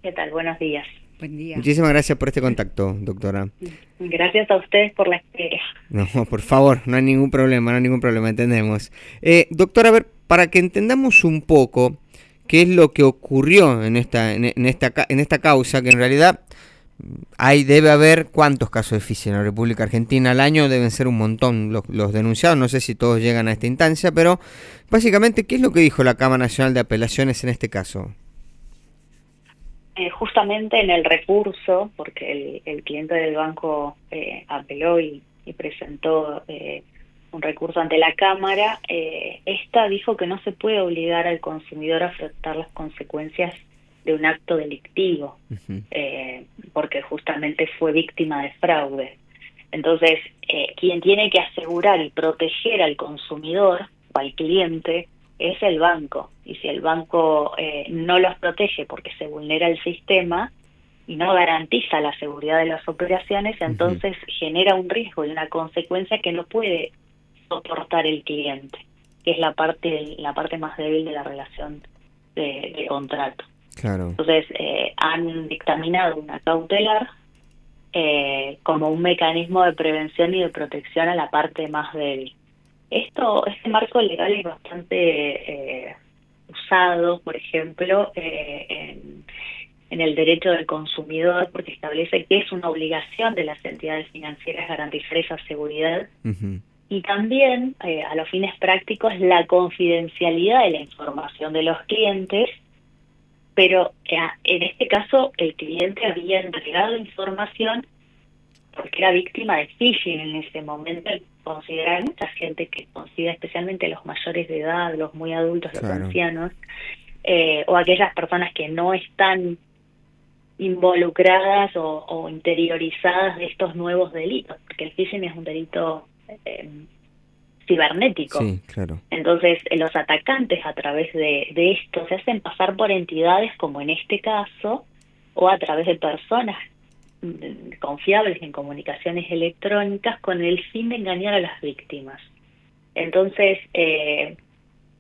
¿Qué tal? Buenos días. Buen día. Muchísimas gracias por este contacto, doctora. Gracias a ustedes por la espera. No, por favor, no hay ningún problema, no hay ningún problema, entendemos. Doctora, a ver, para que entendamos un poco qué es lo que ocurrió en esta causa, que en realidad debe haber cuántos casos de phishing en la República Argentina al año, deben ser un montón los denunciados, no sé si todos llegan a esta instancia, pero básicamente, ¿qué es lo que dijo la Cámara Nacional de Apelaciones en este caso? Justamente en el recurso, porque el cliente del banco apeló y presentó un recurso ante la Cámara, esta dijo que no se puede obligar al consumidor a afrontar las consecuencias de un acto delictivo, Uh-huh. porque justamente fue víctima de fraude. Entonces, quien tiene que asegurar y proteger al consumidor o al cliente es el banco. Y si el banco no los protege porque se vulnera el sistema y no garantiza la seguridad de las operaciones, entonces genera un riesgo y una consecuencia que no puede soportar el cliente, que es la parte más débil de la relación de contrato. Claro. Entonces, han dictaminado una cautelar como un mecanismo de prevención y de protección a la parte más débil. Este marco legal es bastante usado, por ejemplo, en el derecho del consumidor, porque establece que es una obligación de las entidades financieras garantizar esa seguridad. Uh-huh. Y también, a los fines prácticos, la confidencialidad de la información de los clientes, pero en este caso el cliente había entregado información porque era víctima de phishing en ese momento. Considerar mucha gente que considera, especialmente los mayores de edad, los muy adultos, los Claro. ancianos, o aquellas personas que no están involucradas o interiorizadas de estos nuevos delitos, porque el phishing es un delito cibernético. Sí, claro. Entonces, los atacantes a través de esto se hacen pasar por entidades, como en este caso, o a través de personas confiables en comunicaciones electrónicas con el fin de engañar a las víctimas. Entonces,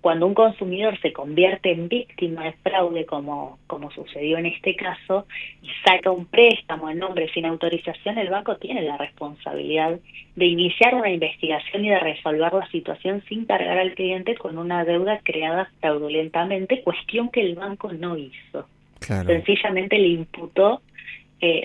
cuando un consumidor se convierte en víctima de fraude, como sucedió en este caso, y saca un préstamo en nombre sin autorización, el banco tiene la responsabilidad de iniciar una investigación y de resolver la situación sin cargar al cliente con una deuda creada fraudulentamente, cuestión que el banco no hizo. Claro. Sencillamente le imputó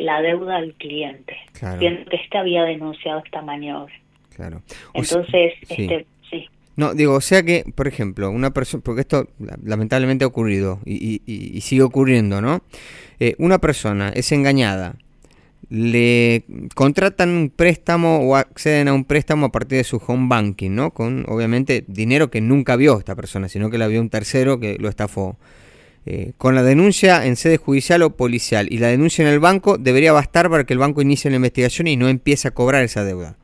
la deuda al cliente, Claro. siendo que éste había denunciado esta maniobra. Claro. Entonces, sí. sí. No, digo, o sea que, por ejemplo, una persona, porque esto lamentablemente ha ocurrido y sigue ocurriendo, ¿no? Una persona es engañada, le contratan un préstamo o acceden a un préstamo a partir de su home banking, ¿no? Con, obviamente, dinero que nunca vio esta persona, sino que la vio un tercero que lo estafó. Con la denuncia en sede judicial o policial y la denuncia en el banco, debería bastar para que el banco inicie la investigación y no empiece a cobrar esa deuda.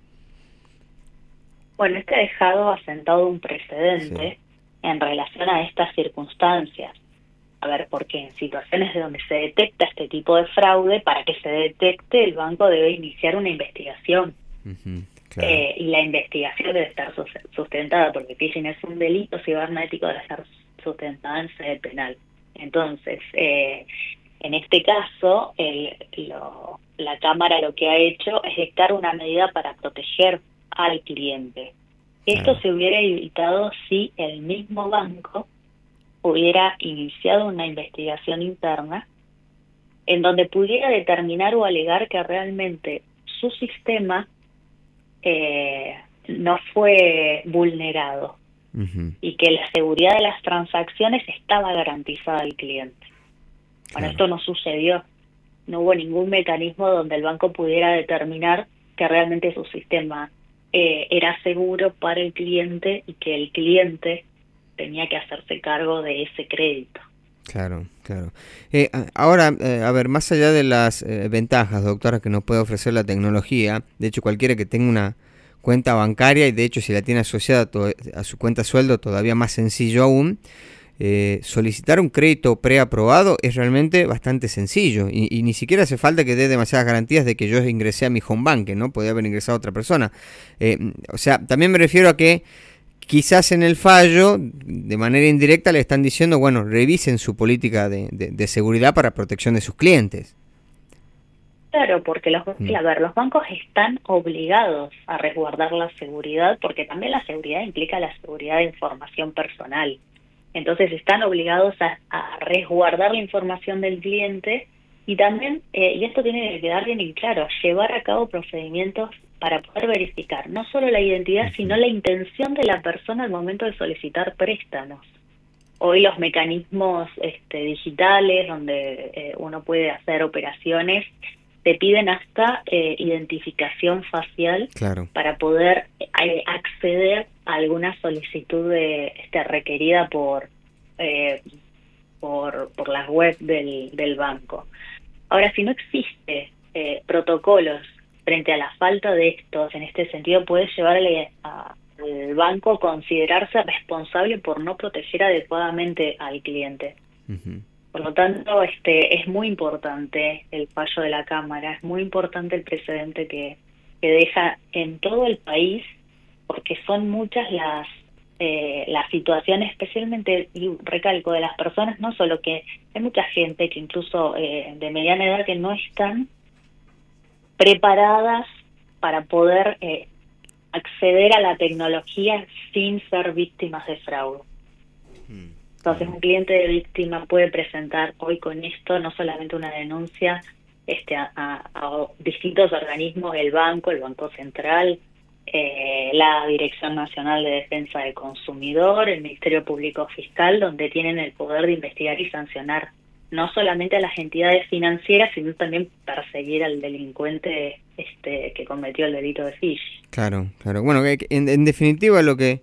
Bueno, ha dejado asentado un precedente en relación a estas circunstancias. A ver, porque en situaciones de donde se detecta este tipo de fraude, para que se detecte, el banco debe iniciar una investigación. Uh-huh, claro. Y la investigación debe estar sustentada, porque phishing es un delito cibernético, debe estar sustentada en sede penal. Entonces, en este caso, la Cámara lo que ha hecho es dictar una medida para proteger al cliente. Esto se hubiera evitado si el mismo banco hubiera iniciado una investigación interna en donde pudiera determinar o alegar que realmente su sistema no fue vulnerado. Uh-huh. Y que la seguridad de las transacciones estaba garantizada al cliente. Bueno, esto no sucedió. No hubo ningún mecanismo donde el banco pudiera determinar que realmente su sistema era seguro para el cliente y que el cliente tenía que hacerse cargo de ese crédito. Claro, claro. Ahora, a ver, más allá de las ventajas, doctora, que nos puede ofrecer la tecnología, de hecho cualquiera que tenga una cuenta bancaria, y de hecho si la tiene asociada a su cuenta sueldo, todavía más sencillo aún, solicitar un crédito preaprobado es realmente bastante sencillo y ni siquiera hace falta que dé demasiadas garantías de que yo ingresé a mi home banking, ¿no? Podría haber ingresado otra persona. O sea, también me refiero a que quizás en el fallo, de manera indirecta, le están diciendo, bueno, revisen su política de seguridad para protección de sus clientes. Claro, porque a ver, los bancos están obligados a resguardar la seguridad, porque también la seguridad implica la seguridad de información personal. Entonces están obligados a resguardar la información del cliente y también, y esto tiene que quedar bien y claro, llevar a cabo procedimientos para poder verificar no solo la identidad, sino la intención de la persona al momento de solicitar préstamos. Hoy los mecanismos digitales donde uno puede hacer operaciones te piden hasta identificación facial, claro, para poder acceder a alguna solicitud requerida por las web del banco. Ahora, si no existe protocolos frente a la falta de estos, en este sentido puede llevar al banco a considerarse responsable por no proteger adecuadamente al cliente. Uh-huh. Por lo tanto, es muy importante el fallo de la Cámara, es muy importante el precedente que deja en todo el país, porque son muchas las situaciones, especialmente, y recalco, de las personas, no solo que hay mucha gente que incluso de mediana edad que no están preparadas para poder acceder a la tecnología sin ser víctimas de fraude. Entonces, un cliente de víctima puede presentar hoy con esto no solamente una denuncia a distintos organismos, el Banco Central, la Dirección Nacional de Defensa del Consumidor, el Ministerio Público Fiscal, donde tienen el poder de investigar y sancionar no solamente a las entidades financieras, sino también perseguir al delincuente que cometió el delito de phishing. Claro, claro. Bueno, en definitiva lo que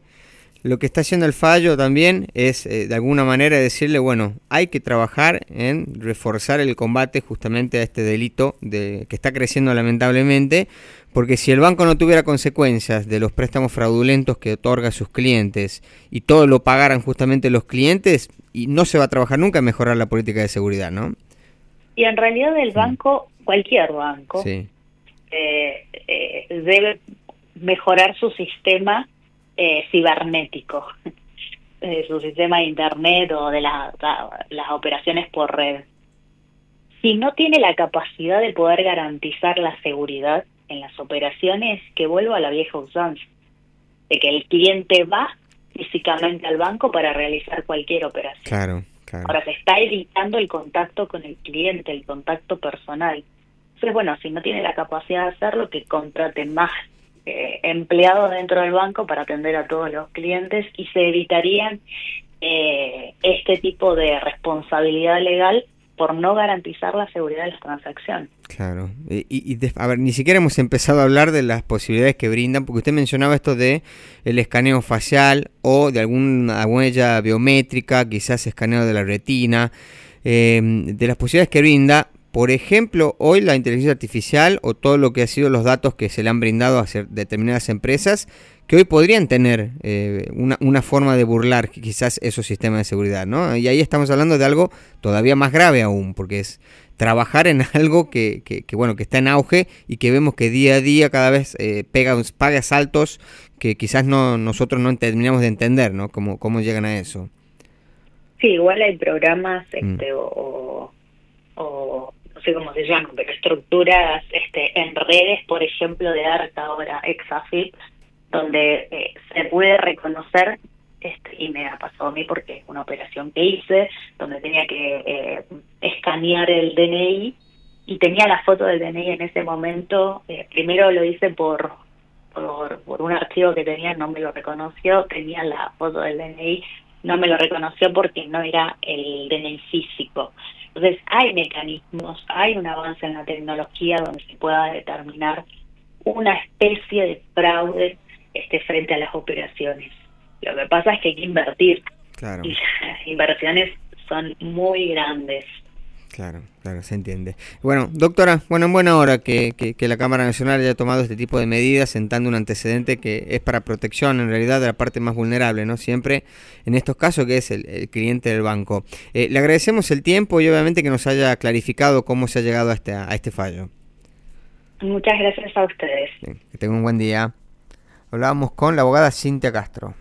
está haciendo el fallo también es, de alguna manera, decirle, bueno, hay que trabajar en reforzar el combate justamente a este delito que está creciendo lamentablemente, porque si el banco no tuviera consecuencias de los préstamos fraudulentos que otorga a sus clientes y todo lo pagaran justamente los clientes, y no se va a trabajar nunca en mejorar la política de seguridad, ¿no? Y en realidad el banco, cualquier banco, sí, debe mejorar su sistema cibernético, su sistema de internet o de las operaciones por red. Si no tiene la capacidad de poder garantizar la seguridad en las operaciones, que vuelva a la vieja usanza, de que el cliente va físicamente al banco para realizar cualquier operación. Claro, claro. Ahora se está evitando el contacto con el cliente, el contacto personal. Entonces, bueno, si no tiene la capacidad de hacerlo, que contrate más empleados dentro del banco para atender a todos los clientes y se evitarían este tipo de responsabilidad legal por no garantizar la seguridad de las transacciones. Claro. A ver, ni siquiera hemos empezado a hablar de las posibilidades que brindan, porque usted mencionaba esto de el escaneo facial o de alguna huella biométrica, quizás escaneo de la retina, de las posibilidades que brinda. Por ejemplo, hoy la inteligencia artificial o todo lo que ha sido los datos que se le han brindado a determinadas empresas, que hoy podrían tener una forma de burlar quizás esos sistemas de seguridad, ¿no? Y ahí estamos hablando de algo todavía más grave aún, porque es trabajar en algo que está en auge y que vemos que día a día cada vez paga saltos que quizás nosotros no terminamos de entender, ¿no? Cómo llegan a eso. Sí, igual hay programas o no sé cómo se llaman, pero estructuras en redes, por ejemplo, de ARTA ahora, Exafip, donde se puede reconocer, y me ha pasado a mí porque es una operación que hice, donde tenía que escanear el DNI, y tenía la foto del DNI en ese momento. Primero lo hice por un archivo que tenía, no me lo reconoció, tenía la foto del DNI, no me lo reconoció porque no era el DNI físico. Entonces hay mecanismos, hay un avance en la tecnología donde se pueda determinar una especie de fraude frente a las operaciones. Lo que pasa es que hay que invertir. Claro. Y las inversiones son muy grandes. Claro, se entiende. Bueno, doctora, en buena hora que la Cámara Nacional haya tomado este tipo de medidas, sentando un antecedente que es para protección, en realidad, de la parte más vulnerable, ¿no? Siempre en estos casos, que es el cliente del banco. Le agradecemos el tiempo y obviamente que nos haya clarificado cómo se ha llegado a este fallo. Muchas gracias a ustedes. Bien, que tenga un buen día. Hablábamos con la abogada Cintia Castro.